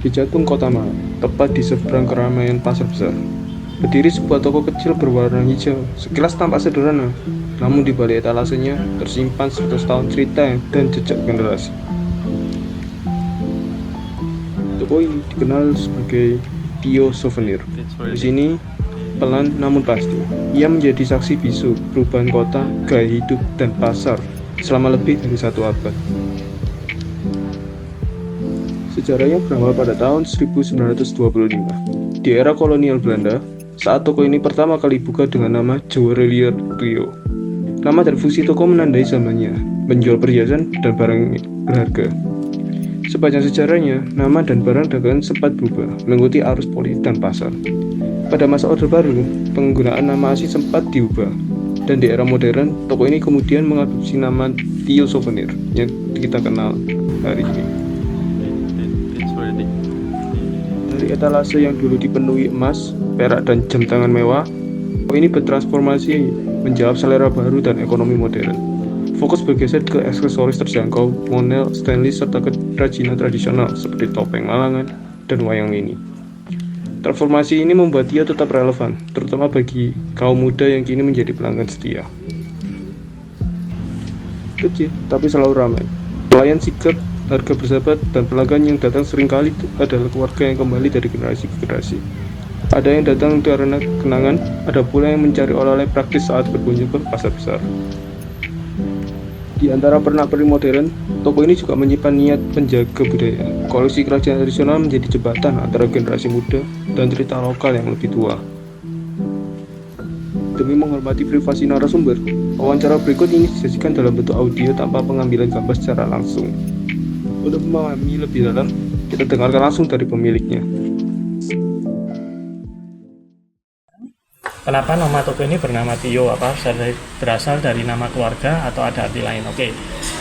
di jantung kota Malang, tepat di seberang keramaian pasar besar. Berdiri sebuah toko kecil berwarna hijau, sekilas tampak sederhana, namun di balik etalasenya tersimpan 100 tahun cerita dan jejak generasi. Toko ini dikenal sebagai Tio Souvenir. Di sini, pelan namun pasti, ia menjadi saksi bisu perubahan kota, gaya hidup, dan pasar selama lebih dari 1 abad. Sejarahnya berawal pada tahun 1925. Di era kolonial Belanda, saat toko ini pertama kali buka dengan nama Juwelier Tio. Nama dan fungsi toko menandai zamannya, menjual perhiasan dan barang berharga. Sepanjang sejarahnya, nama dan barang dagangan sempat berubah, mengikuti arus politik dan pasar. Pada masa Orde Baru, penggunaan nama asli sempat diubah, dan di era modern, toko ini kemudian mengadopsi nama Tio Souvenir yang kita kenal hari ini. Dari etalase yang dulu dipenuhi emas, perak, dan jam tangan mewah, toko ini bertransformasi menjawab selera baru dan ekonomi modern. Fokus bergeser ke aksesoris terjangkau, model stainless, serta kerajinan tradisional seperti topeng Malangan dan wayang mini. Transformasi ini membuat Tio tetap relevan, terutama bagi kaum muda yang kini menjadi pelanggan setia. Kecil, tapi selalu ramai. Pelayan sigap, harga bersahabat, dan pelanggan yang datang seringkali adalah keluarga yang kembali dari generasi ke generasi. Ada yang datang karena kenangan, ada pula yang mencari oleh-oleh praktis saat berkunjung ke pasar besar. Di antara pernak-pernik modern, toko ini juga menyimpan niat penjaga budaya. Koleksi kerajaan tradisional menjadi jembatan antara generasi muda dan cerita lokal yang lebih tua. Demi menghormati privasi narasumber, wawancara berikut ini disajikan dalam bentuk audio tanpa pengambilan gambar secara langsung. Untuk memahami lebih dalam, kita dengarkan langsung dari pemiliknya. Kenapa nama toko ini bernama Tio? Apa berasal dari nama keluarga atau ada arti lain? Oke,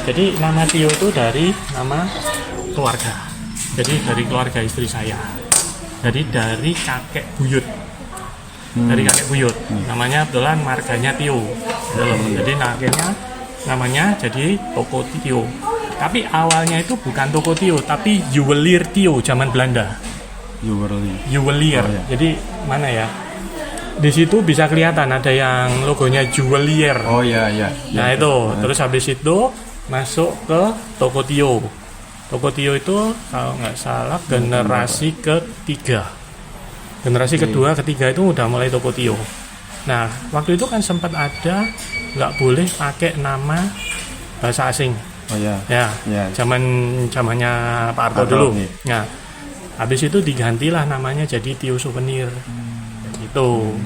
jadi nama Tio itu dari nama keluarga. Jadi dari keluarga istri saya. Jadi dari kakek buyut. Dari kakek buyut. Namanya kebetulan marganya Tio. Jadi namanya jadi toko Tio. Tapi awalnya itu bukan toko Tio, tapi Juwelier Tio zaman Belanda. Juwelier. Oh, ya. Jadi mana ya? Di situ bisa kelihatan ada yang logonya Juwelier. Oh iya. Nah itu, terus habis itu masuk ke toko Tio. Toko Tio itu kalau nggak salah generasi ketiga. Generasi kedua, ketiga itu udah mulai toko Tio. Nah waktu itu kan sempat ada nggak boleh pakai nama bahasa asing. Oh iya. Ya. Zamannya Pak Harto dulu. Nah, habis itu digantilah namanya jadi Tio Souvenir. Gitu.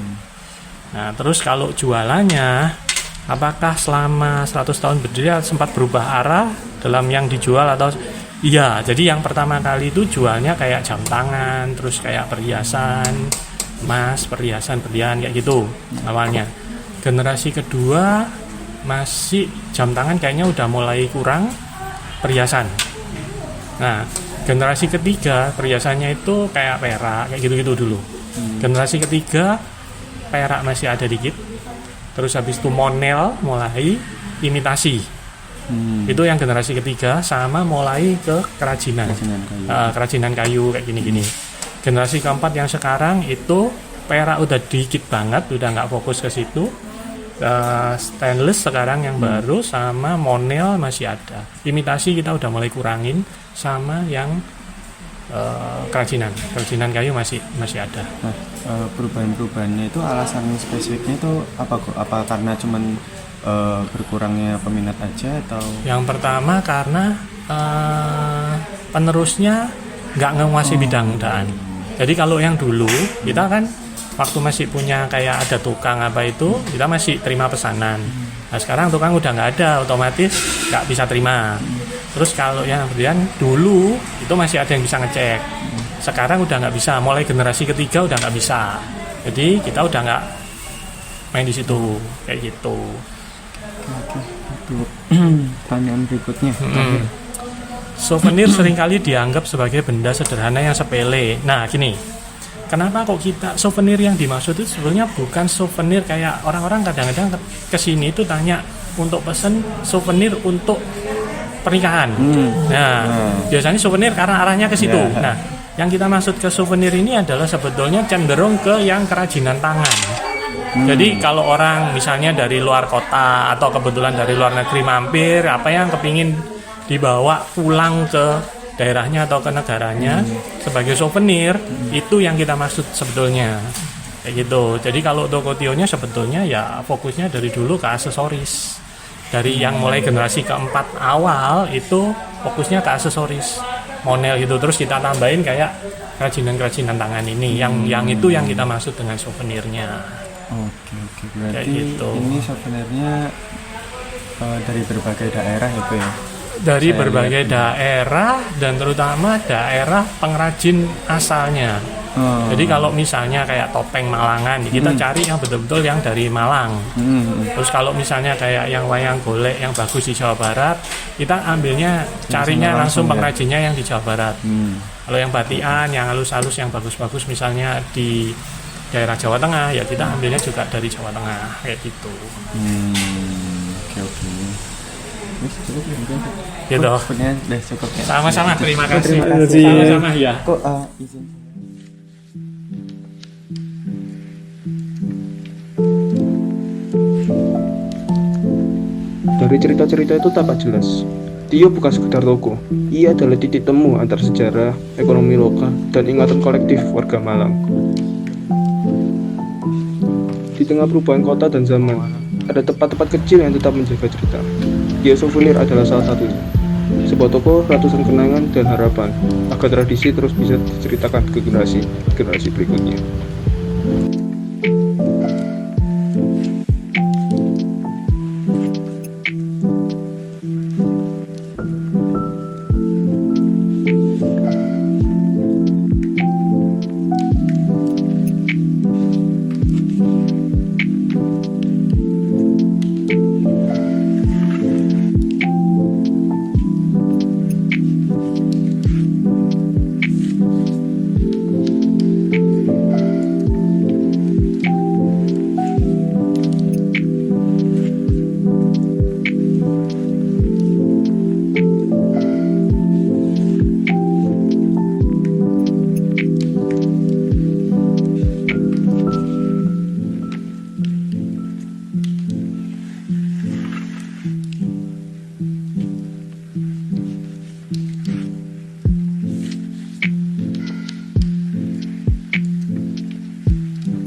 Nah, terus kalau jualannya apakah selama 100 tahun berdiri sempat berubah arah dalam yang dijual atau iya, jadi yang pertama kali itu jualnya kayak jam tangan, terus kayak perhiasan, emas, perhiasan berlian kayak gitu awalnya. Generasi kedua masih jam tangan kayaknya udah mulai kurang perhiasan. Nah, generasi ketiga perhiasannya itu kayak perak, kayak gitu-gitu dulu. Generasi ketiga perak masih ada dikit. Terus habis itu monel mulai imitasi. Itu yang generasi ketiga sama mulai ke kerajinan kayu kayak gini-gini. Generasi keempat yang sekarang itu perak udah dikit banget, udah nggak fokus ke situ. Stainless sekarang yang baru sama monel masih ada. Imitasi kita udah mulai kurangin sama yang kerajinan kayu masih ada. Nah, perubahan-perubahannya itu alasan spesifiknya itu apa kok? Apa karena cuman berkurangnya peminat aja atau? Yang pertama karena penerusnya nggak menguasai bidang daan. Jadi kalau yang dulu kita kan waktu masih punya kayak ada tukang apa itu, kita masih terima pesanan. Nah sekarang tukang udah nggak ada, otomatis nggak bisa terima. Terus kalau yang berlian dulu itu masih ada yang bisa ngecek. Sekarang udah nggak bisa, mulai generasi ketiga udah nggak bisa. Jadi kita udah nggak main di situ kayak gitu. Oke, itu pertanyaan berikutnya. Souvenir seringkali dianggap sebagai benda sederhana yang sepele. Nah gini, kenapa kok kita souvenir yang dimaksud itu sebenarnya bukan souvenir kayak orang-orang kadang-kadang kesini itu tanya untuk pesen souvenir untuk pernikahan. Nah, biasanya souvenir karena arahnya ke situ. Nah, Yang kita maksud ke souvenir ini adalah sebetulnya cenderung ke yang kerajinan tangan. Jadi kalau orang misalnya dari luar kota atau kebetulan dari luar negeri mampir, apa yang kepingin dibawa pulang ke daerahnya atau ke negaranya sebagai souvenir, itu yang kita maksud sebetulnya. Kayak gitu. Jadi kalau Tokotio-nya sebetulnya ya fokusnya dari dulu ke aksesoris. Dari yang mulai generasi keempat awal itu fokusnya ke aksesoris. Monel gitu, terus kita tambahin kayak kerajinan-kerajinan tangan ini. Yang itu yang kita maksud dengan souvenirnya. Oke, berarti Kayak gitu. ini souvenirnya dari berbagai daerah itu ya? Dari Saya berbagai lihat. daerah dan terutama daerah pengrajin asalnya. Oh. Jadi kalau misalnya kayak topeng Malangan, kita cari yang betul-betul yang dari Malang. Terus kalau misalnya kayak yang wayang golek yang bagus di Jawa Barat, kita ambilnya carinya langsung ya? pengrajinnya yang di Jawa Barat. Kalau yang batian, yang halus-halus, yang bagus-bagus misalnya di daerah Jawa Tengah, ya kita ambilnya juga dari Jawa Tengah kayak gitu. Oke. Wis, cukup ya mungkin. Gitu. Sepertinya udah cukup ya. Sama-sama, terima kasih. Terima kasih. Sama-sama ya. Kok izin? Dari cerita-cerita itu tampak jelas, Tio bukan sekedar toko, ia adalah titik temu antara sejarah, ekonomi lokal, dan ingatan kolektif warga Malang. Di tengah perubahan kota dan zaman, ada tempat-tempat kecil yang tetap menjaga cerita. Tio Souvenir adalah salah satunya. Sebuah toko ratusan kenangan dan harapan, agar tradisi terus bisa diceritakan ke generasi berikutnya.